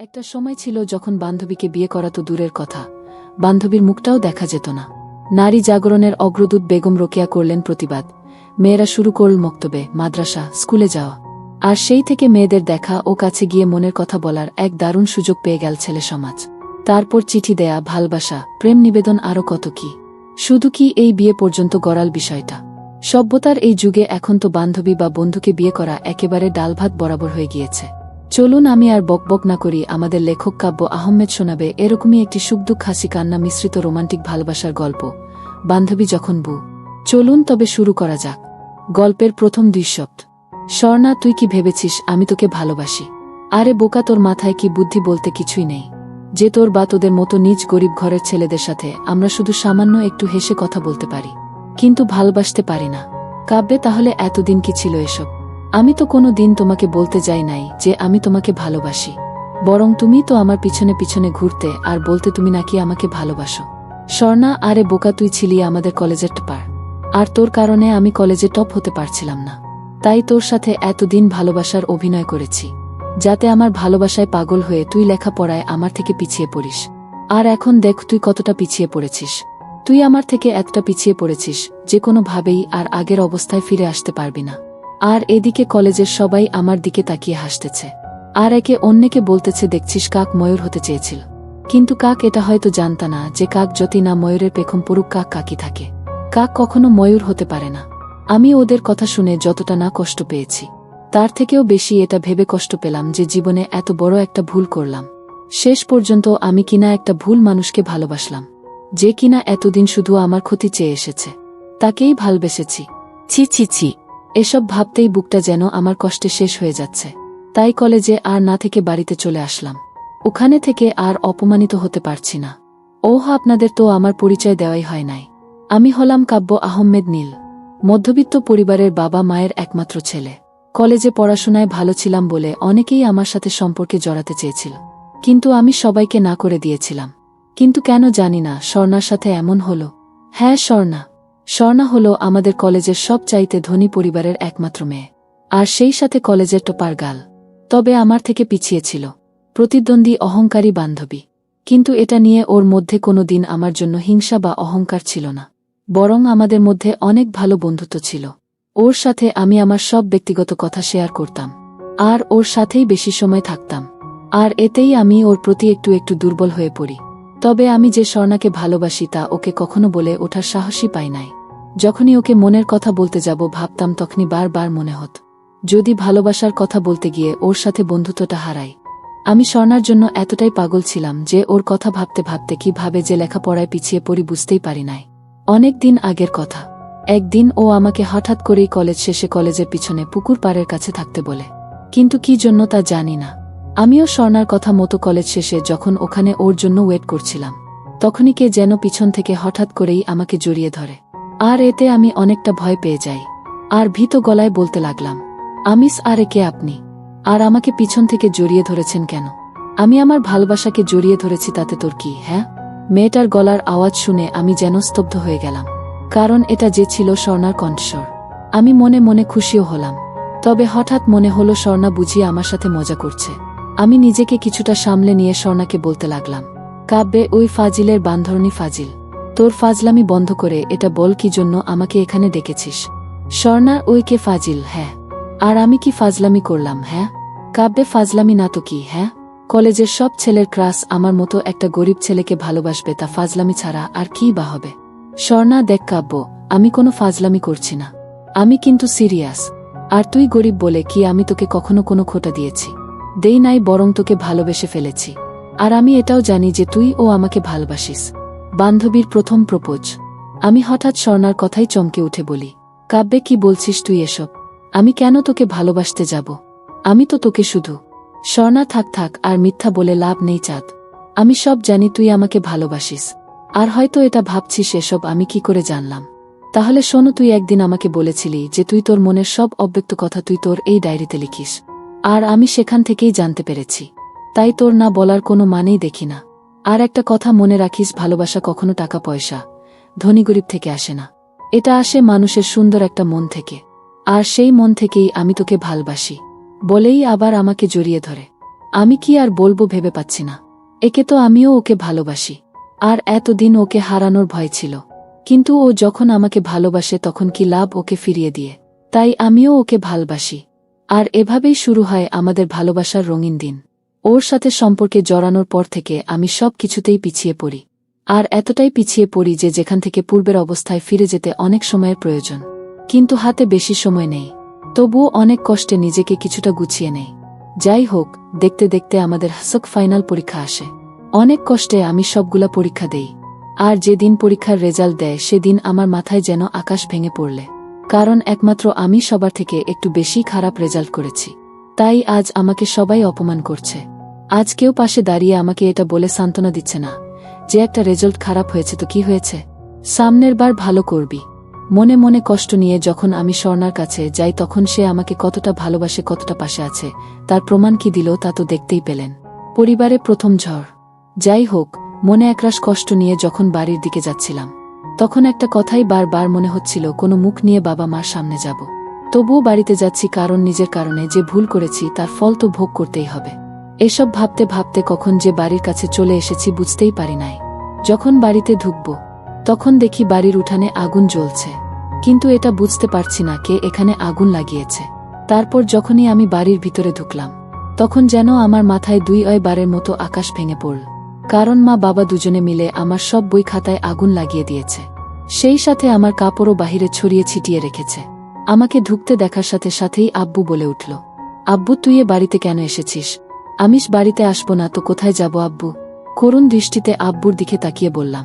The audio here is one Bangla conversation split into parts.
একটা সময় ছিল যখন বান্ধবীকে বিয়ে করা তো দূরের কথা, বান্ধবীর মুখটাও দেখা যেত না। নারী জাগরণের অগ্রদূত বেগম রোকেয়া করলেন প্রতিবাদ। মেয়েরা শুরু করল মক্তবে, মাদ্রাসা, স্কুলে যাওয়া। আর সেই থেকে মেয়েদের দেখা ও কাছে গিয়ে মনের কথা বলার এক দারুণ সুযোগ পেয়ে গেল ছেলে সমাজ। তারপর চিঠি দেয়া, ভালবাসা, প্রেম নিবেদন, আরও কত কি। শুধু কি এই বিয়ে পর্যন্ত গড়াল বিষয়টা। সভ্যতার এই যুগে এখন তো বান্ধবী বা বন্ধুকে বিয়ে করা একেবারে ডালভাত বরাবর হয়ে গিয়েছে। চলুন আমি আর বকবক না করি, আমাদের লেখক কাব্য আহমেদ শোনাবে এরকমই একটি সুখদুঃখ হাসি কান্না মিশ্রিত রোমান্টিক ভালোবাসার গল্প, বান্ধবী যখন বউ। চলুন তবে শুরু করা যাক। গল্পের প্রথম 2 শব্দ। স্বর্ণা, তুই কি ভেবেছিস আমি তোকে ভালোবাসি? আরে বোকা, তোর মাথায় কি বুদ্ধি বলতে কিছুই নেই? যে তোর বা তোদের মতো নিজ গরিব ঘরের ছেলেদের সাথে আমরা শুধু সামান্য একটু হেসে কথা বলতে পারি, কিন্তু ভালোবাসতে পারি না। কাব্যে, তাহলে এতদিন কি ছিল এসব? আমি তো কোনো দিন তোমাকে বলতে যাই নাই যে আমি তোমাকে ভালোবাসি, বরং তুমি তো আমার পিছনে পিছনে ঘুরতে আর বলতে তুমি নাকি আমাকে ভালোবাসো। স্বর্ণা, আরে বোকা, তুই ছিলি আমাদের কলেজের টপার, আর তোর কারণে আমি কলেজে টপ হতে পারছিলাম না। তাই তোর সাথে এতদিন ভালোবাসার অভিনয় করেছি, যাতে আমার ভালোবাসায় পাগল হয়ে তুই লেখাপড়ায় আমার থেকে পিছিয়ে পড়িস। আর এখন দেখ তুই কতটা পিছিয়ে পড়েছিস। তুই আমার থেকে এতটা পিছিয়ে পড়েছিস যে কোনোভাবেই আর আগের অবস্থায় ফিরে আসতে পারবি না। আর এদিকে কলেজের সবাই আমার দিকে তাকিয়ে হাসতেছে, আর একে অন্যকে বলতেছে, দেখছিস কাক ময়ূর হতে চেয়েছিল। কিন্তু কাক এটা হয়তো জানতা না যে কাক যতই না ময়ূরের পেখম পড়ুক, কাক কাকই থাকে। কাক কখনো ময়ূর হতে পারে না। আমি ওদের কথা শুনে যতটা না কষ্ট পেয়েছি, তার থেকেও বেশি এটা ভেবে কষ্ট পেলাম যে জীবনে এত বড় একটা ভুল করলাম। শেষ পর্যন্ত আমি কিনা একটা ভুল মানুষকে ভালোবাসলাম, যে কিনা এতদিন শুধু আমার ক্ষতি চেয়ে এসেছে, তাকেই ভালবেসেছি। ছি ছি ছি, এসব ভাবতেই বুকটা যেন আমার কষ্টে শেষ হয়ে যাচ্ছে। তাই কলেজে আর না থেকে বাড়িতে চলে আসলাম। ওখানে থেকে আর অপমানিত হতে পারছি না। ওহ, আপনাদের তো আমার পরিচয় দেওয়াই হয় নাই। আমি হলাম কাব্য আহমেদ নীল, মধ্যবিত্ত পরিবারের বাবা মায়ের একমাত্র ছেলে। কলেজে পড়াশোনায় ভালো ছিলাম বলে অনেকেই আমার সাথে সম্পর্কে জড়াতে চেয়েছিল, কিন্তু আমি সবাইকে না করে দিয়েছিলাম। কিন্তু কেন জানি না স্বর্ণার সাথে এমন হলো। হ্যাঁ, স্বর্ণা হলো আমাদের কলেজের সবচাইতে ধনী পরিবারের একমাত্র মেয়ে, আর সেই সাথে কলেজের টপার গাল। তবে আমার থেকে পিছিয়ে ছিল, প্রতিদ্বন্দ্বী, অহংকারী বান্ধবী। কিন্তু এটা নিয়ে ওর মধ্যে কোনো দিন আমার জন্য হিংসা বা অহংকার ছিল না, বরং আমাদের মধ্যে অনেক ভালো বন্ধুত্ব ছিল। ওর সাথে আমি আমার সব ব্যক্তিগত কথা শেয়ার করতাম, আর ওর সাথেই বেশি সময় থাকতাম। আর এতেই আমি ওর প্রতি একটু একটু দুর্বল হয়ে পড়ি। তবে আমি যে স্বর্ণাকে ভালোবাসি তা ওকে কখনো বলে ওঠার সাহসই পাই নাই। যখনই ওকে মনের কথা বলতে যাব ভাবতাম, তখনই বারবার মনে হতো যদি ভালোবাসার কথা বলতে গিয়ে ওর সাথে বন্ধুত্বটা হারাই। আমি স্বর্ণার জন্য এতটাই পাগল ছিলাম যে ওর কথা ভাবতে ভাবতে কিভাবে যে লেখাপড়ায় পিছিয়ে পড়ি বুঝতেই পারি নাই। অনেক দিন আগের কথা, একদিন ও আমাকে হঠাৎ করেই কলেজ শেষে কলেজের পিছনে পুকুর পাড়ের কাছে থাকতে বলে। কিন্তু কি জন্য তা জানি না। আমিও স্বর্ণার কথা মতো কলেজ শেষে যখন ওখানে ওর জন্য ওয়েট করছিলাম, তখনই কে যেন পিছন থেকে হঠাৎ করেই আমাকে জড়িয়ে ধরে। আর এতে আমি অনেকটা ভয় পেয়ে যাই, আর ভীত গলায় বলতে লাগলাম, আমিস, আরে কে আপনি? আর আমাকে পিছন থেকে জড়িয়ে ধরেছেন কেন? আমি আমার ভালোবাসাকে জড়িয়ে ধরেছি, তাতে তোর কি? হ্যাঁ? মেয়েটার গলার আওয়াজ শুনে আমি যেন স্তব্ধ হয়ে গেলাম, কারণ এটা যে ছিল স্বর্ণার কণ্ঠস্বর। আমি মনে মনে খুশিও হলাম, তবে হঠাৎ মনে হলো স্বর্ণা বুঝিয়ে আমার সাথে মজা করছে। আমি নিজেকে কিছুটা সামলে নিয়ে স্বর্ণাকে বলতে লাগলাম, কাব্যে, ওই ফাজিলের বান্ধরণী ফাজিল, তোর ফাজলামি বন্ধ করে এটা বল কি জন্য আমাকে এখানে ডেকেছিস? স্বর্ণা, ওই কে ফাজিল? হ্যাঁ, আর আমি কি ফাজলামি করলাম? হ্যাঁ কাব্যে, ফাজলামি না তো কি? হ্যাঁ, কলেজের সব ছেলের ক্রাশ আমার মতো একটা গরিব ছেলেকে ভালোবাসবে, তা ফাজলামি ছাড়া আর কি বা হবে? স্বর্ণা, দেখ কাব্য, আমি কোনো ফাজলামি করছি না, আমি কিন্তু সিরিয়াস। আর তুই গরিব বলে কি আমি তোকে কখনো কোনো খোটা দিয়েছি? দেই নাই, বরং তোকে ভালোবেসে ফেলেছি। আর আমি এটাও জানি যে তুই ও আমাকে ভালোবাসিস। বান্ধবীর প্রথম প্রপোজ। আমি হঠাৎ স্বর্ণার কথাই চমকে উঠে বলি, কাব্যে, কি বলছিস তুই এসব? আমি কেন তোকে ভালোবাসতে যাব? আমি তো তোকে শুধু। স্বর্ণা, থাক থাক, আর মিথ্যা বলে লাভ নেই চাঁদ। আমি সব জানি তুই আমাকে ভালোবাসিস, আর হয়তো এটা ভাবছিস এসব আমি কি করে জানলাম। তাহলে শোনো, তুই একদিন আমাকে বলেছিলি যে তুই তোর মনের সব অব্যক্ত কথা তুই তোর এই ডায়েরিতে লিখিস, আর আমি সেখান থেকেই জানতে পেরেছি। তাই তোর না বলার কোনো মানেই দেখি না। আর একটা কথা মনে রাখিস, ভালোবাসা কখনো টাকা পয়সা, ধনী গরিব থেকে আসে না। এটা আসে মানুষের সুন্দর একটা মন থেকে, আর সেই মন থেকেই আমি তোকে ভালোবাসি। বলেই আবার আমাকে জড়িয়ে ধরে। আমি কি আর বলবো ভেবে পাচ্ছি না। একে তো আমিও ওকে ভালোবাসি, আর এতদিন ওকে হারানোর ভয় ছিল। কিন্তু ও যখন আমাকে ভালোবাসে তখন কি লাভ ওকে ফিরিয়ে দিয়ে। তাই আমিও ওকে ভালোবাসি। আর এভাবেই শুরু হয় আমাদের ভালোবাসার রঙিন দিন। ওর সাথে সম্পর্কে জড়ানোর পর থেকে আমি সব কিছুতেই পিছিয়ে পড়ি। আর এতটাই পিছিয়ে পড়ি যে যেখান থেকে পূর্বের অবস্থায় ফিরে যেতে অনেক সময়ের প্রয়োজন, কিন্তু হাতে বেশি সময় নেই। তবুও অনেক কষ্টে নিজেকে কিছুটা গুছিয়ে নেই। যাই হোক, দেখতে দেখতে আমাদের হাসক ফাইনাল পরীক্ষা আসে। অনেক কষ্টে আমি সবগুলা পরীক্ষা দেই। আর যেদিন পরীক্ষার রেজাল্ট দেয় সেদিন আমার মাথায় যেন আকাশ ভেঙে পড়লে। কারণ একমাত্র আমি সবার থেকে একটু বেশি খারাপ রেজাল্ট করেছি। তাই আজ আমাকে সবাই অপমান করছে। আজ কেউ পাশে দাঁড়িয়ে আমাকে এটা বলে সান্ত্বনা দিচ্ছে না যে একটা রেজাল্ট খারাপ হয়েছে তো কি হয়েছে, সামনের বার ভালো করবি। মনে মনে কষ্ট নিয়ে যখন আমি স্বর্ণার কাছে যাই তখন সে আমাকে কতটা ভালোবাসে, কতটা পাশে আছে তার প্রমাণ কি দিল তা তো দেখতেই পেলেন। পরিবারে প্রথম ঝড়। যাই হোক, মনে একরাশ কষ্ট নিয়ে যখন বাড়ির দিকে যাচ্ছিলাম তখন একটা কথাই বারবার মনে হচ্ছিল, কোনো মুখ নিয়ে বাবা মার সামনে যাব। তবুও বাড়িতে যাচ্ছি, কারণ নিজের কারণে যে ভুল করেছি তার ফল তো ভোগ করতেই হবে। এসব ভাবতে ভাবতে কখন যে বাড়ির কাছে চলে এসেছি বুঝতেই পারি নাই। যখন বাড়িতে ঢুকব তখন দেখি বাড়ির উঠানে আগুন জ্বলছে, কিন্তু এটা বুঝতে পারছি না কে এখানে আগুন লাগিয়েছে। তারপর যখনই আমি বাড়ির ভিতরে ঢুকলাম তখন যেন আমার মাথায় 2 বারের মতো আকাশ ভেঙে পড়ল। কারণ মা বাবা দুজনে মিলে আমার সব বই খাতায় আগুন লাগিয়ে দিয়েছে। সেই সাথে আমার কাপড়ও বাহিরে ছড়িয়ে ছিটিয়ে রেখেছে। আমাকে ঢুকতে দেখার সাথে সাথেই আব্বু বলে উঠল, আব্বু তুই এ বাড়িতে কেন এসেছিস? আমিষ বাড়িতে আসবো না তো কোথায় যাব আব্বু? করুণ দৃষ্টিতে আব্বুর দিকে তাকিয়ে বললাম,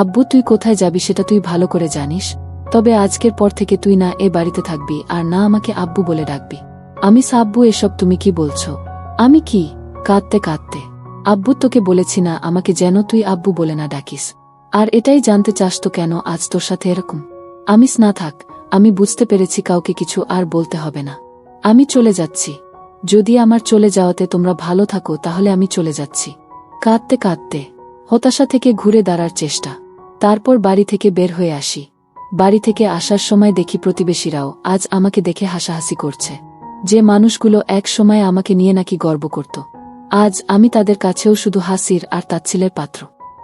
আব্বু তুই কোথায় যাবি সেটা তুই ভালো করে জানিস। তবে আজকের পর থেকে তুই না এ বাড়িতে থাকবি আর না আমাকে আব্বু বলে ডাকবি। আমি আব্বু এসব তুমি কি বলছো? আমি কি? কাঁদতে কাঁদতে, আব্বু তোকে বলেছি না আমাকে যেন তুই আব্বু বলে না ডাকিস। আর এটাই জানতে চাস তো কেন আজ তোর সাথে এরকম? আমিস না থাক, আমি বুঝতে পেরেছি কাউকে কিছু আর বলতে হবে না। আমি চলে যাচ্ছি। যদি আমার চলে যাওয়াতে তোমরা ভালো থাকো তাহলে আমি চলে যাচ্ছি। কাঁদতে কাঁদতে হতাশা থেকে ঘুরে দাঁড়ার চেষ্টা। তারপর বাড়ি থেকে বের হয়ে আসি। বাড়ি থেকে আসার সময় দেখি প্রতিবেশীরাও আজ আমাকে দেখে হাসাহাসি করছে। যে মানুষগুলো এক সময় আমাকে নিয়ে নাকি গর্ব করত, আজ আমি তাদের কাছেও শুধু হাসির আর তাচ্ছিলের পাত্র।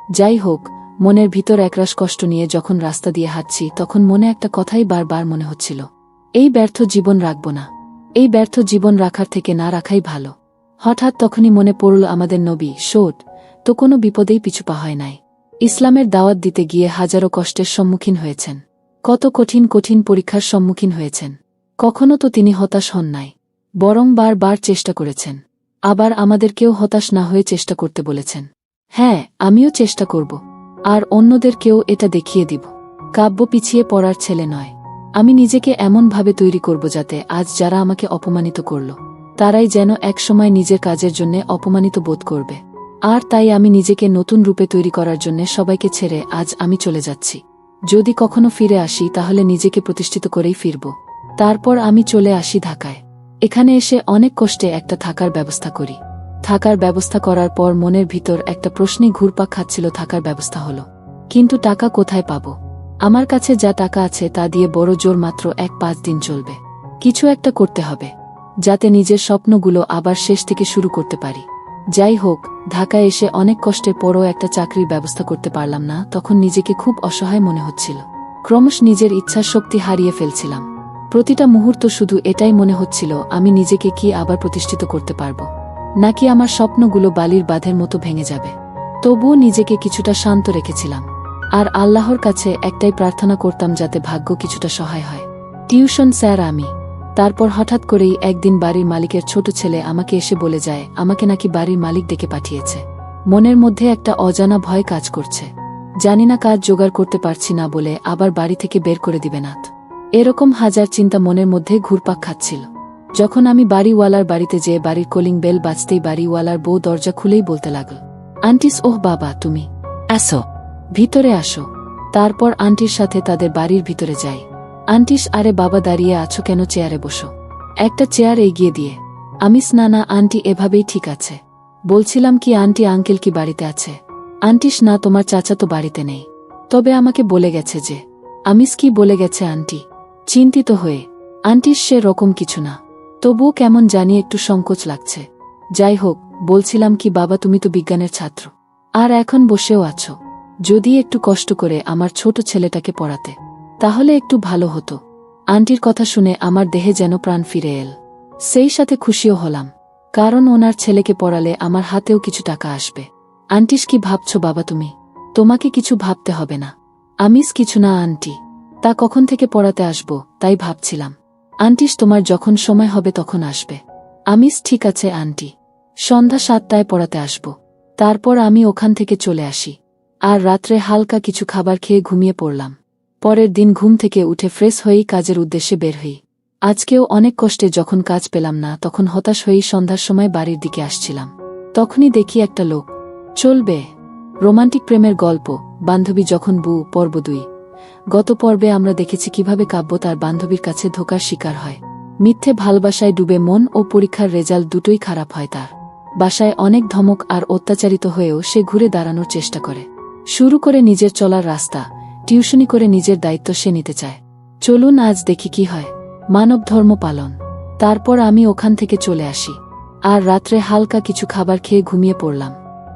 যাই হোক, মনের ভিতর একরাশ কষ্ট নিয়ে যখন রাস্তা দিয়ে হাঁটছি তখন মনে একটা কথাই বারবার মনে হচ্ছিল, এই ব্যর্থ জীবন রাখব না। এই ব্যর্থ জীবন রাখার থেকে না রাখাই ভালো। হঠাৎ তখনই মনে পড়ল আমাদের নবী সোট তো কোনো বিপদেই পিছু পা হয় নাই। ইসলামের দাওয়াত দিতে গিয়ে হাজারো কষ্টের সম্মুখীন হয়েছেন, কত কঠিন কঠিন পরীক্ষার সম্মুখীন হয়েছেন। কখনো তো তিনি হতাশ হন নাই, বরং বারবার চেষ্টা করেছেন। আবার আমাদেরকেও হতাশ না হয়ে চেষ্টা করতে বলেছেন। হ্যাঁ, আমিও চেষ্টা করব, আর অন্যদেরকেও এটা দেখিয়ে দিব। কাব্য পিছিয়ে পড়ার ছেলে নয়। আমি নিজেকে এমনভাবে তৈরি করব যাতে আজ যারা আমাকে অপমানিত করল তারাই যেন একসময় নিজের কাজের জন্য অপমানিত বোধ করবে। আর তাই আমি নিজেকে নতুন রূপে তৈরি করার জন্য সবাইকে ছেড়ে আজ আমি চলে যাচ্ছি। যদি কখনো ফিরে আসি তাহলে নিজেকে প্রতিষ্ঠিত করেই ফিরব। তারপর আমি চলে আসি ঢাকায়। এখানে এসে অনেক কষ্টে একটা থাকার ব্যবস্থা করি। থাকার ব্যবস্থা করার পর মনের ভিতর একটা প্রশ্নই ঘুরপাক খাচ্ছিল, থাকার ব্যবস্থা হলো, কিন্তু টাকা কোথায় পাব? আমার কাছে যা টাকা আছে তা দিয়ে বড় জোর মাত্র 1-5 দিন চলবে। কিছু একটা করতে হবে যাতে নিজের স্বপ্নগুলো আবার শেষ থেকে শুরু করতে পারি। যাই হোক, ঢাকায় এসে অনেক কষ্টের পরও একটা চাকরির ব্যবস্থা করতে পারলাম না। তখন নিজেকে খুব অসহায় মনে হচ্ছিল। ক্রমশ নিজের ইচ্ছার শক্তি হারিয়ে ফেলছিলাম। প্রতিটা মুহূর্ত শুধু এটাই মনে হচ্ছিল, আমি নিজেকে কি আবার প্রতিষ্ঠিত করতে পারব, নাকি আমার স্বপ্নগুলো বালির বাঁধের মতো ভেঙে যাবে। তবুও নিজেকে কিছুটা শান্ত রেখেছিলাম, আর আল্লাহর কাছে একটাই প্রার্থনা করতাম যাতে ভাগ্য কিছুটা সহায় হয়। টিউশন স্যার আমি। তারপর হঠাৎ করেই একদিন বাড়ির মালিকের ছোট ছেলে আমাকে এসে বলে যায় আমাকে নাকি বাড়ির মালিক ডেকে পাঠিয়েছে। মনের মধ্যে একটা অজানা ভয় কাজ করছে। জানি না কাজ জোগাড় করতে পারছি না বলে আবার বাড়ি থেকে বের করে দিবে না। এরকম হাজার চিন্তা মনের মধ্যে ঘুরপাক খাচ্ছিল। যখন আমি বাড়িওয়ালার বাড়িতে যেয়ে বাড়ির কলিং বেল বাজতেই বাড়িওয়ালার বউ দরজা খুলেই বলতে লাগল, আন্টিস, ওহ বাবা তুমি আসো, ভিতরে আসো। তারপর আন্টির সাথে তাদের বাড়ির ভিতরে যাই। আন্টিস, আরে বাবা দাঁড়িয়ে আছো কেন, চেয়ারে বসো। একটা চেয়ার এগিয়ে দিয়ে আমিস, না না আন্টি এভাবেই ঠিক আছে। বলছিলাম কি আন্টি আঙ্কেল কি বাড়িতে আছে? আন্টিস, না তোমার চাচা তো বাড়িতে নেই, তবে আমাকে বলে গেছে যে। আমিস, কি বলে গেছে আন্টি? চিন্তিত হয়ে, আন্টিস সে রকম কিছু না, তবুও কেমন জানি একটু সংকোচ লাগছে। যাই হোক, বলছিলাম কি বাবা, তুমি তো বিজ্ঞানের ছাত্র, আর এখন বসেও আছো। যদি একটু কষ্ট করে আমার ছোট ছেলেটাকে পড়াতে, তাহলে একটু ভালো হতো। আন্টির কথা শুনে আমার দেহে যেন প্রাণ ফিরে এল। সেই সাথে খুশিও হলাম, কারণ ওনার ছেলেকে পড়ালে আমার হাতেও কিছু টাকা আসবে। আন্টিস, কি ভাবছো বাবা তুমি? তোমাকে কিছু ভাবতে হবে না। আমিস কিছু না আন্টি, তা কখন থেকে পড়াতে আসবো তাই ভাবছিলাম। আন্টিস, তোমার যখন সময় হবে তখন আসবে। আমিস, ঠিক আছে আন্টি, সন্ধ্যা 7টায় পড়াতে আসব। তারপর আমি ওখান থেকে চলে আসি, আর রাত্রে হালকা কিছু খাবার খেয়ে ঘুমিয়ে পড়লাম। পরের দিন ঘুম থেকে উঠে ফ্রেশ হয়েই কাজের উদ্দেশ্যে বের হই। আজকেও অনেক কষ্টে যখন কাজ পেলাম না, তখন হতাশ হয়েই সন্ধ্যার সময় বাড়ির দিকে আসছিলাম। তখনই দেখি একটা লোক চলবে রোমান্টিক প্রেমের গল্প, বান্ধবী যখন বউ, পর্ব 2। গত পর্বে আমরা দেখেছি কিভাবে কাব্য তার বান্ধবীর কাছে ধোঁকার শিকার হয়। মিথ্যে ভালোবাসায় ডুবে মন ও পরীক্ষার রেজাল্ট দুটোই খারাপ হয় তার। বাসায় অনেক ধমক আর অত্যাচারিত হয়েও সে ঘুরে দাঁড়ানোর চেষ্টা করে। শুরু করে নিজের চলার রাস্তা, টিউশনি করে নিজের দায়িত্ব সে নিতে চায়। চলুন আজ দেখি কি হয়। মানব ধর্ম পালন। তারপর আমি ওখান থেকে চলে আসি, আর রাত্রে হালকা কিছু খাবার খেয়ে ঘুমিয়ে পড়লাম।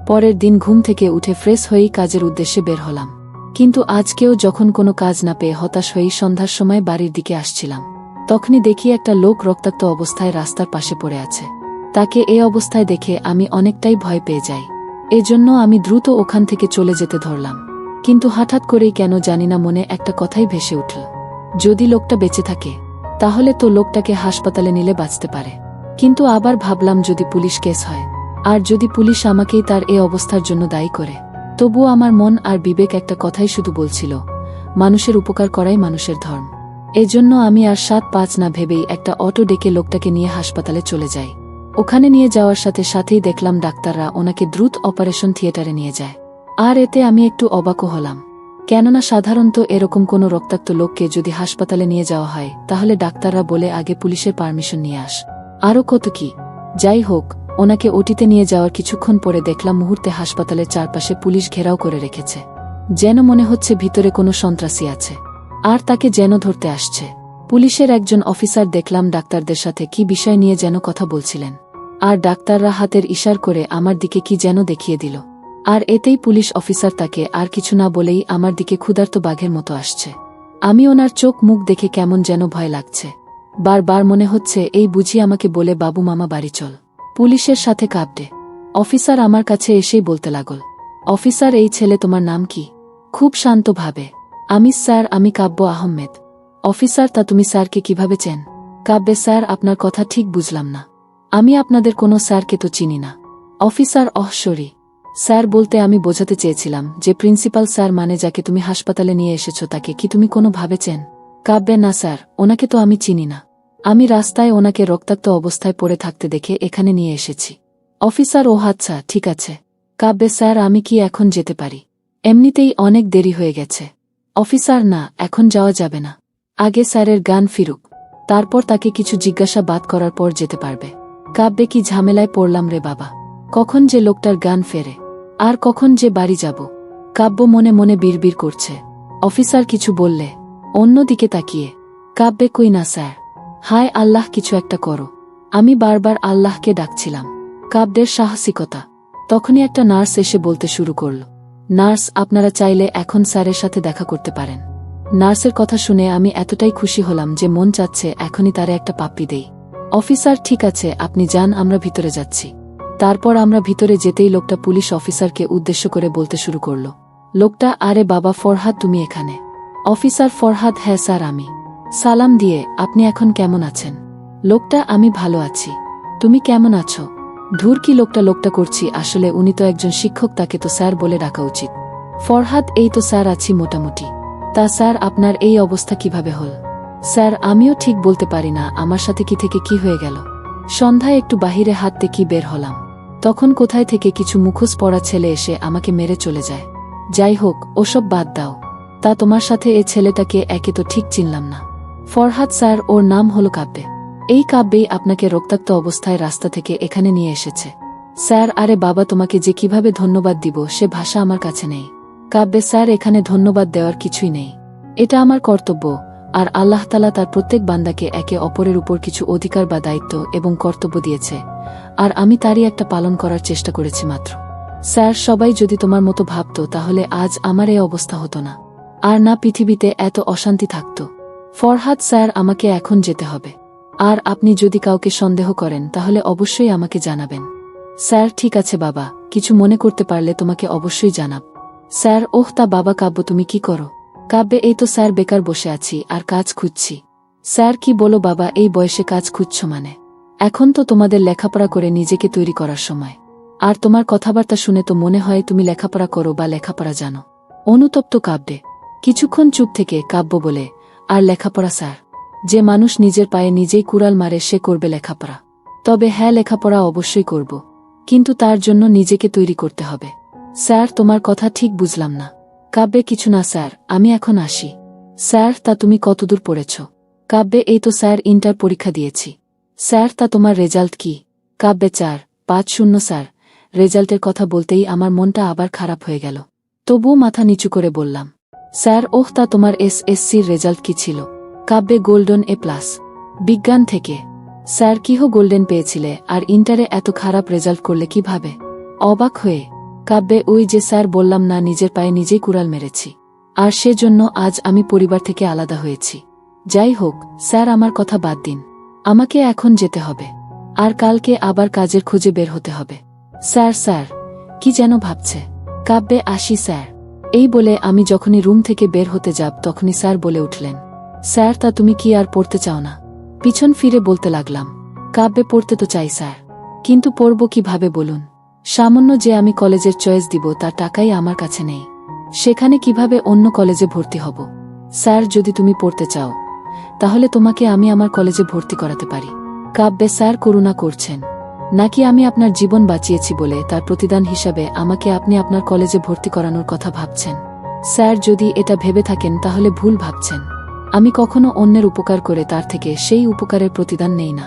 পরের দিন ঘুম থেকে উঠে ফ্রেশ হয়েই কাজের উদ্দেশ্যে বের হলাম। কিন্তু আজকেও যখন কোনো কাজ না পেয়ে হতাশ হয়েই সন্ধ্যার সময় বাড়ির দিকে আসছিলাম, তখনই দেখি একটা লোক রক্তাক্ত অবস্থায় রাস্তার পাশে পড়ে আছে। তাকে এ অবস্থায় দেখে আমি অনেকটাই ভয় পেয়ে যাই। এজন্য আমি দ্রুত ওখান থেকে চলে যেতে ধরলাম। কিন্তু হঠাৎ করেই কেন জানিনা মনে একটা কথাই ভেসে উঠল, যদি লোকটা বেঁচে থাকে তাহলে তো লোকটাকে হাসপাতালে নিলে বাঁচতে পারে। কিন্তু আবার ভাবলাম যদি পুলিশ কেস হয়, আর যদি পুলিশ আমাকেই তার এ অবস্থার জন্য দায়ী করে, তবুও আমার মন আর বিবেক একটা কথাই শুধু বলছিল, মানুষের উপকার করাই মানুষের ধর্ম। এজন্য আমি আর 7-5 না ভেবেই একটা অটো ডেকে লোকটাকে নিয়ে হাসপাতালে চলে যাই। ওখানে নিয়ে যাওয়ার সাথে সাথেই দেখলাম ডাক্তাররা ওনাকে দ্রুত অপারেশন থিয়েটারে নিয়ে যায়। আর এতে আমি একটু অবাকও হলাম, কেননা সাধারণত এরকম কোনো রক্তাক্ত লোককে যদি হাসপাতালে নিয়ে যাওয়া হয় তাহলে ডাক্তাররা বলে আগে পুলিশের পারমিশন নিয়ে আস, আরও কত কি। যাই হোক, ওনাকে ওটিতে নিয়ে যাওয়ার কিছুক্ষণ পরে দেখলাম মুহূর্তে হাসপাতালের চারপাশে পুলিশ ঘেরাও করে রেখেছে, যেন মনে হচ্ছে ভিতরে কোনো সন্ত্রাসী আছে, আর তাকে যেন ধরতে আসছে। পুলিশের একজন অফিসার দেখলাম ডাক্তারদের সাথে কি বিষয় নিয়ে যেন কথা বলছিলেন, আর ডাক্তাররা হাতের ইশার করে আমার দিকে কি যেন দেখিয়ে দিল। আর এতেই পুলিশ অফিসার তাকে আর কিছু না বলেই আমার দিকে ক্ষুধার্ত বাঘের মতো আসছে। আমি ওনার চোখ মুখ দেখে কেমন যেন ভয় লাগছে। বারবার মনে হচ্ছে এই বুঝি আমাকে বলে বাবু মামা বাড়ি চল। পুলিশের সাথে কাঁপতে অফিসার আমার কাছে এসেই বলতে লাগল, অফিসার এই ছেলে তোমার নাম কি? খুব শান্তভাবে, আমি স্যার, আমি কাব্য আহমেদ। অফিসার, তা তুমি স্যারকে কিভাবে চেন? কাব্যে, স্যার আপনার কথা ঠিক বুঝলাম না, আমি আপনাদের কোনো স্যারকে তো চিনি না। অফিসার, সরি স্যার, বলতে আমি বোঝাতে চেয়েছিলাম যে প্রিন্সিপাল স্যার মানে যাকে তুমি হাসপাতালে নিয়ে এসেছো তাকে কি তুমি কোনো ভাবে চেন? কাব্যে, না স্যার, ওনাকে তো আমি চিনি না, আমি রাস্তায় ওনাকে রক্তাক্ত অবস্থায় পড়ে থাকতে দেখে এখানে নিয়ে এসেছি। অফিসার, ও আচ্ছা, ঠিক আছে। কাব্যে, স্যার আমি কি এখন যেতে পারি? এমনিতেই অনেক দেরি হয়ে গেছে। অফিসার, না, এখন যাওয়া যাবে না, আগে স্যারের জ্ঞান ফিরুক, তারপর তাকে কিছু জিজ্ঞাসাবাদ করার পর যেতে পারবে। কাব্যে, কি ঝামেলায় পড়লাম রে বাবা, কখন যে লোকটার জ্ঞান ফেরে, আর কখন যে বাড়ি যাব। কাব্য মনে মনে বিড়বিড় করছে। অফিসার কিছু বললে? অন্যদিকে তাকিয়ে কাব্যে, কই না স্যার। হায় আল্লাহ, কিছু একটা করো। আমি বারবার আল্লাহকে ডাকছিলাম। কাব্যের সাহসিকতা। তখনই একটা নার্স এসে বলতে শুরু করল, নার্স, আপনারা চাইলে এখন স্যারের সাথে দেখা করতে পারেন। নার্সের কথা শুনে আমি এতটাই খুশি হলাম যে মন চাচ্ছে এখনই তারে একটা পাপ্পি দেই। অফিসার, ঠিক আছে, আপনি যান, আমরা ভিতরে যাচ্ছি। তারপর আমরা ভিতরে যেতেই লোকটা পুলিশ অফিসারকে উদ্দেশ্য করে বলতে শুরু করল, লোকটা, আরে বাবা ফরহাদ, তুমি এখানে? অফিসার, ফরহাদ, হ্যাঁ স্যার আমি। সালাম দিয়ে, আপনি এখন কেমন আছেন? লোকটা, আমি ভালো আছি, তুমি কেমন আছো? ধুর, কি লোকটা করছি, আসলে উনি তো একজন শিক্ষক, তাকে তো স্যার বলে ডাকা উচিত। ফরহাদ, এই তো স্যার আছি মোটামুটি। তা স্যার, আপনার এই অবস্থা কিভাবে হল? স্যার, আমিও ঠিক বলতে পারি না, আমার সাথে কি থেকে কি হয়ে গেল। সন্ধ্যায় একটু বাহিরে হাঁটতে কি বের হলাম, তখন কোথায় থেকে কিছু মুখোশ পরা ছেলে এসে আমাকে মেরে চলে যায়। যাই হোক, ওসব বাদ দাও। তা তোমার সাথে এ ছেলেটাকে একে তো ঠিক চিনলাম না। ফরহাদ স্যার, ওর নাম হলো কাব্যে। এই কাব্যেই আপনাকে রক্তাক্ত অবস্থায় রাস্তা থেকে এখানে নিয়ে এসেছে। স্যার, আরে বাবা, তোমাকে যে কিভাবে ধন্যবাদ দিব সে ভাষা আমার কাছে নেই। কাব্যে, স্যার এখানে ধন্যবাদ দেওয়ার কিছুই নেই, এটা আমার কর্তব্য। আর আল্লাহ তাআলা তার প্রত্যেক বান্দাকে একে অপরের উপর কিছু অধিকার বা দায়িত্ব এবং কর্তব্য দিয়েছে, আর আমি তারই একটা পালন করার চেষ্টা করেছি মাত্র। স্যার, সবাই যদি তোমার মতো ভাবত তাহলে আজ আমার এই অবস্থা হতো না, আর না পৃথিবীতে এত অশান্তি থাকত। ফরহাদ স্যার, আমাকে এখন যেতে হবে, আর আপনি যদি কাউকে সন্দেহ করেন তাহলে অবশ্যই আমাকে জানাবেন। স্যার, ঠিক আছে বাবা, কিছু মনে করতে পারলে তোমাকে অবশ্যই জানাব। স্যার, ওহ তা বাবা, কাব্য তুমি কি করো? কাব্যে, এই তো স্যার বেকার বসে আছি আর কাজ খুঁজছি। স্যার, কি বলো বাবা, এই বয়সে কাজ খুঁজছ মানে? এখন তো তোমাদের লেখাপড়া করে নিজেকে তৈরি করার সময়, আর তোমার কথাবার্তা শুনে তো মনে হয় তুমি লেখাপড়া করো বা লেখাপড়া জানো। অনুতপ্ত কাব্যে কিছুক্ষণ চুপ থেকে কাব্য বলে, আর লেখাপড়া স্যার? যে মানুষ নিজের পায়ে নিজেই কুড়াল মারে সে করবে লেখাপড়া? তবে হ্যাঁ, লেখাপড়া অবশ্যই করব, কিন্তু তার জন্য নিজেকে তৈরি করতে হবে। স্যার, তোমার কথা ঠিক বুঝলাম না। কাব্যে, কিছু না স্যার, আমি এখন আসি। স্যার, তা তুমি কতদূর পড়েছ? কাব্যে, এই তো স্যার ইন্টার পরীক্ষা দিয়েছি। স্যার, তা তোমার রেজাল্ট কি? কাব্যে, 4.50 স্যার। রেজাল্টের কথা বলতেই আমার মনটা আবার খারাপ হয়ে গেল, তবুও মাথা নিচু করে বললাম, স্যার। ওহ, তা তোমার SSCর রেজাল্ট কি ছিল? কাব্যে, গোল্ডেন A+। বিজ্ঞান থেকে। স্যার, কিহ গোল্ডেন পেয়েছিলে, আর ইন্টারে এত খারাপ রেজাল্ট করলে কিভাবে? অবাক হয়ে কাব্যে, ওই যে স্যার বললাম না, নিজের পায়ে নিজেই কুড়াল মেরেছি, আর সেজন্য আজ আমি পরিবার থেকে আলাদা হয়েছি। যাই হোক স্যার, আমার কথা বাদ দিন, আমাকে এখন যেতে হবে, আর কালকে আবার কাজের খোঁজে বের হতে হবে। স্যার, স্যার, কি যেন ভাবছে। কাব্যে, আসি স্যার। এই বলে আমি যখনই রুম থেকে বের হতে যাব তখনই স্যার বলে উঠলেন, স্যার, তা তুমি কি আর পড়তে চাও না? পিছন ফিরে বলতে লাগলাম, কাব্যে, পড়তে তো চাই স্যার, কিন্তু পড়ব কিভাবে বলুন? সামান্য যে আমি কলেজের চয়েস দিব তার টাকাই আমার কাছে নেই, সেখানে কিভাবে অন্য কলেজে ভর্তি হব? স্যার, যদি তুমি পড়তে চাও তাহলে তোমাকে আমি আমার কলেজে ভর্তি করাতে পারি। কাব্যে, স্যার করুণা করছেন নাকি? আমি আপনার জীবন বাঁচিয়েছি বলে তার প্রতিদান হিসাবে আমাকে আপনি আপনার কলেজে ভর্তি করানোর কথা ভাবছেন? স্যার, যদি এটা ভেবে থাকেন তাহলে ভুল ভাবছেন। আমি কখনো অন্যের উপকার করে তার থেকে সেই উপকারের প্রতিদান নেই না।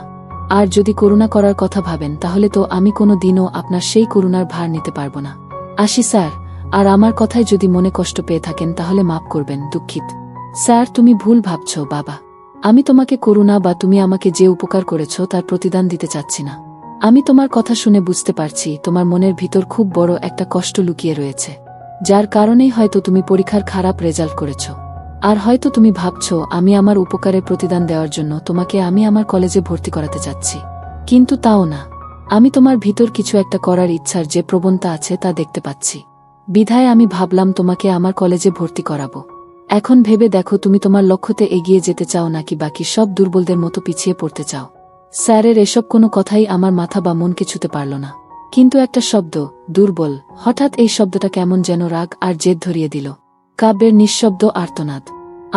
আর যদি করুণা করার কথা ভাবেন তাহলে তো আমি কোনো দিনও আপনার সেই করুণার ভার নিতে পারব না। আসি স্যার, আর আমার কথায় যদি মনে কষ্ট পেয়ে থাকেন তাহলে মাফ করবেন, দুঃখিত। স্যার, তুমি ভুল ভাবছ বাবা, আমি তোমাকে করুণা বা তুমি আমাকে যে উপকার করেছ তার প্রতিদান দিতে চাচ্ছি না। আমি তোমার কথা শুনে বুঝতে পারছি তোমার মনের ভিতর খুব বড় একটা কষ্ট লুকিয়ে রয়েছে, যার কারণেই হয়তো তুমি পরীক্ষার খারাপ রেজাল্ট করেছ। আর হয়তো তুমি ভাবছ আমি আমার উপকারের প্রতিদান দেওয়ার জন্য তোমাকে আমি আমার কলেজে ভর্তি করাতে চাচ্ছি, কিন্তু তাও না। আমি তোমার ভিতর কিছু একটা করার ইচ্ছার যে প্রবণতা আছে তা দেখতে পাচ্ছি, বিধায় আমি ভাবলাম তোমাকে আমার কলেজে ভর্তি করাবো। এখন ভেবে দেখো, তুমি তোমার লক্ষ্যতে এগিয়ে যেতে চাও নাকি বাকি সব দুর্বলদের মতো পিছিয়ে পড়তে চাও? স্যারের এসব কোনো কথাই আমার মাথা বা মনকে ছুতে পারল না, কিন্তু একটা শব্দ, দুর্বল, হঠাৎ এই শব্দটা কেমন যেন রাগ আর জেদ ধরিয়ে দিল। কাব্যের নিঃশব্দ আর্তনাদ।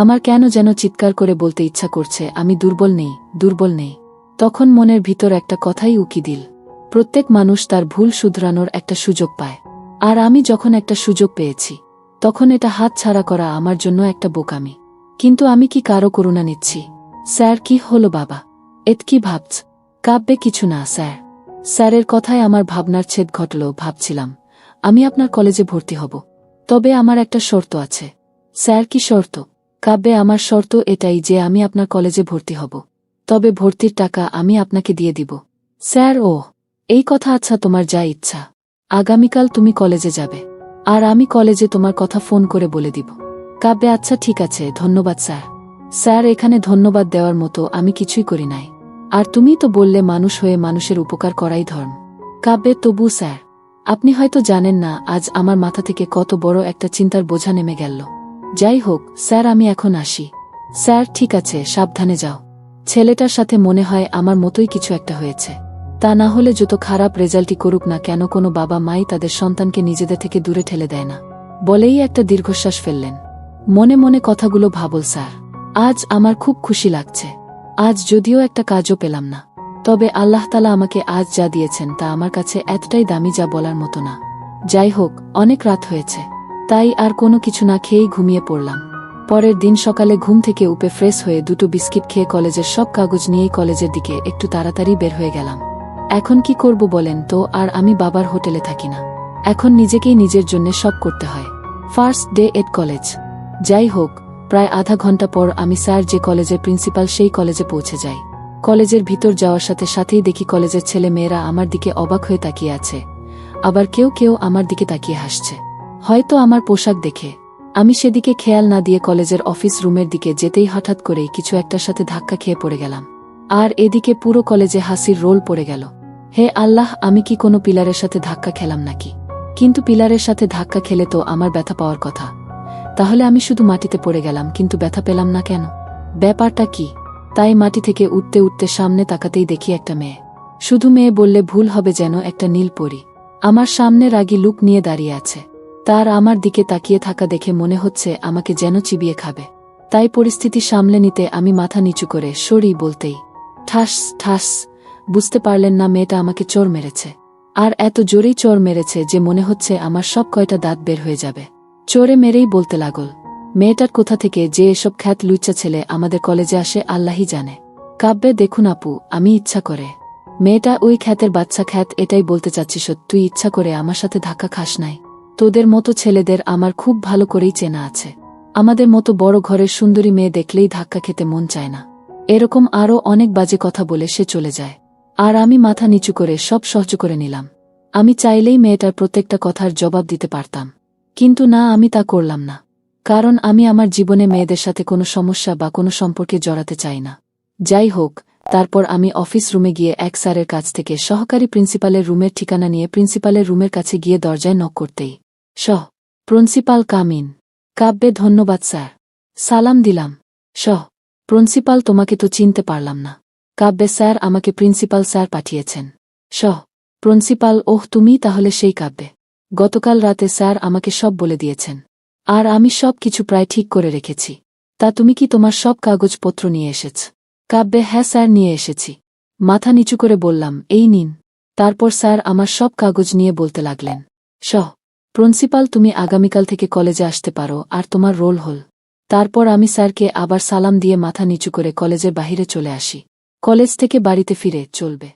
আমার কেন যেন চিৎকার করে বলতে ইচ্ছা করছে, আমি দুর্বল নেই, দুর্বল নেই। তখন মনের ভিতর একটা কথাই উকি দিল, প্রত্যেক মানুষ তার ভুল শুধরানোর একটা সুযোগ পায়, আর আমি যখন একটা সুযোগ পেয়েছি তখন এটা হাত ছাড়া করা আমার জন্য একটা বোকামি। কিন্তু আমি কি কারো করুণা নিচ্ছি? স্যার, কি হলো বাবা, এত কি ভাবছ? কাব্যে, কিছু না স্যার। স্যারের কথায় আমার ভাবনার ছেদ ঘটল। ভাবছিলাম আমি আপনার কলেজে ভর্তি হব, তবে আমার একটা শর্ত আছে। স্যার, কি শর্ত? কাব্যে, আমার শর্ত এটাই যে আমি আপনার কলেজে ভর্তি হব, তবে ভর্তির টাকা আমি আপনাকে দিয়ে দিব। স্যার, ও এই কথা? আচ্ছা, তোমার যা ইচ্ছা। আগামীকাল তুমি কলেজে যাবে, আর আমি কলেজে তোমার কথা ফোন করে বলে দিব। কাব্যে, আচ্ছা ঠিক আছে, ধন্যবাদ স্যার। স্যার, এখানে ধন্যবাদ দেওয়ার মতো আমি কিছুই করি নাই, আর তুমি তো বললে মানুষ হয়ে মানুষের উপকার করাই ধর্ম। কাব্যে, তবু স্যার, আপনি হয়তো জানেন না আজ আমার মাথা থেকে কত বড় একটা চিন্তার বোঝা নেমে গেল। যাই হোক স্যার, আমি এখন আসি। স্যার, ঠিক আছে, সাবধানে যাও। ছেলেটার সাথে মনে হয় আমার মতোই কিছু একটা হয়েছে, তা না হলে যত খারাপ রেজাল্টই করুক না কেন কোনো বাবা মাই তাদের সন্তানকে নিজেদের থেকে দূরে ঠেলে দেয় না। বলেই একটা দীর্ঘশ্বাস ফেললেন। মনে মনে কথাগুলো ভাবল, স্যার, আজ আমার খুব খুশি লাগছে। আজ যদিও একটা কাজও পেলাম না, তবে আল্লাহ তাআলা আমাকে আজ যা দিয়েছেন তা আমার কাছে এতটাই দামি যা বলার মতো না। যাই হোক, অনেক রাত হয়েছে, তাই আর কোনো কিছু না খেয়েই ঘুমিয়ে পড়লাম। পরের দিন সকালে ঘুম থেকে উঠে ফ্রেশ হয়ে 2টো বিস্কিট খেয়ে কলেজের সব কাগজ নিয়েই কলেজের দিকে একটু তাড়াতাড়ি বের হয়ে গেলাম। এখন কি করব বলেন তো? আর আমি বাবার হোটেলে থাকি না, এখন নিজেকেই নিজের জন্য সব করতে হয়। First day Ed college. যাই হোক, প্রায় আধা ঘন্টা পর আমি স্যার যে কলেজের প্রিন্সিপাল সেই কলেজে পৌঁছে যাই। কলেজের ভিতর যাওয়ার সাথে সাথেই দেখি কলেজের ছেলে মেয়েরা আমার দিকে অবাক হয়ে তাকিয়ে আছে, আবার কেউ কেউ আমার দিকে তাকিয়ে হাসছে, হয়তো আমার পোশাক দেখে। আমি সেদিকে খেয়াল না দিয়ে কলেজের অফিস রুমের দিকে যেতেই হঠাৎ করেই কিছু একটার সাথে ধাক্কা খেয়ে পড়ে গেলাম। আর এদিকে পুরো কলেজে হাসির রোল পড়ে গেল। হে আল্লাহ, আমি কি কোনো পিলারের সাথে ধাক্কা খেলাম নাকি? কিন্তু পিলারের সাথে ধাক্কা খেলে তো আমার ব্যথা পাওয়ার কথা, তাহলে আমি শুধু মাটিতে পড়ে গেলাম কিন্তু ব্যথা পেলাম না কেন? ব্যাপারটা কি? তাই মাটি থেকে উঠতে উঠতে সামনে তাকাতেই দেখি একটা মেয়ে। শুধু মেয়ে বললে ভুল হবে, যেন একটা নীল পরী। আমার সামনে রাগী লুক নিয়ে দাঁড়িয়ে আছে। তার আমার দিকে তাকিয়ে থাকা দেখে মনে হচ্ছে আমাকে যেন চিবিয়ে খাবে। তাই পরিস্থিতি সামলে নিতে আমি মাথা নিচু করে সরি বলতেই ঠাস ঠাস। বুঝতে পারলেন না মেয়েটা আমাকে চোর মেরেছে। আর এত জোরেই চোর মেরেছে যে মনে হচ্ছে আমার সব কয়টা দাঁত বের হয়ে যাবে। চোরে মেরেই বলতে লাগল, মেয়েটার কোথা থেকে যে এসব খ্যাত লুচ্চা ছেলে আমাদের কলেজে আসে আল্লাহই জানে। কাব্যে দেখুন আপু, আমি ইচ্ছা করে। মেয়েটা ওই খ্যাতের বাচ্চা খ্যাত, এটাই বলতে চাচ্ছিস? তুই ইচ্ছা করে আমার সাথে ধাক্কা খাস নাই? তোদের মতো ছেলেদের আমার খুব ভালো করেই চেনা আছে। আমাদের মতো বড় ঘরের সুন্দরী মেয়ে দেখলেই ধাক্কা খেতে মন চায় না। এরকম আরও অনেক বাজে কথা বলে সে চলে যায়। আর আমি মাথা নিচু করে সব সহ্য করে নিলাম। আমি চাইলেই মেয়েটার প্রত্যেকটা কথার জবাব দিতে পারতাম, কিন্তু না, আমি তা করলাম না। কারণ আমি আমার জীবনে মেয়েদের সাথে কোনো সমস্যা বা কোনো সম্পর্কে জড়াতে চাই না। যাই হোক, তারপর আমি অফিস রুমে গিয়ে এক স্যারের কাছ থেকে সহকারী প্রিন্সিপালের রুমের ঠিকানা নিয়ে প্রিন্সিপালের রুমের কাছে গিয়ে দরজায় নক করতেই প্রিন্সিপাল কামিন। কাব্যে ধন্যবাদ স্যার। সালাম দিলাম। প্রিন্সিপাল, তোমাকে তো চিনতে পারলাম না। কাব্যে স্যার, আমাকে প্রিন্সিপাল স্যার পাঠিয়েছেন। প্রিন্সিপাল, ওহ, তুমি তাহলে সেই কাব্যে। গতকাল রাতে স্যার আমাকে সব বলে দিয়েছেন। আর আমি সব কিছু প্রায় ঠিক করে রেখেছি। তা তুমি কি তোমার সব কাগজপত্র নিয়ে এসেছ? কাব্যে হ্যাঁ স্যার, নিয়ে এসেছি। মাথা নিচু করে বললাম, এই নিন। তারপর স্যার আমার সব কাগজ নিয়ে বলতে লাগলেন, প্রিন্সিপাল, তুমি আগামীকাল থেকে কলেজে আসতে পারো, আর তোমার রোল হল। তারপর আমি স্যারকে আবার সালাম দিয়ে মাথা নিচু করে কলেজের বাহিরে চলে আসি। কলেজ থেকে বাড়িতে ফিরে চলবে।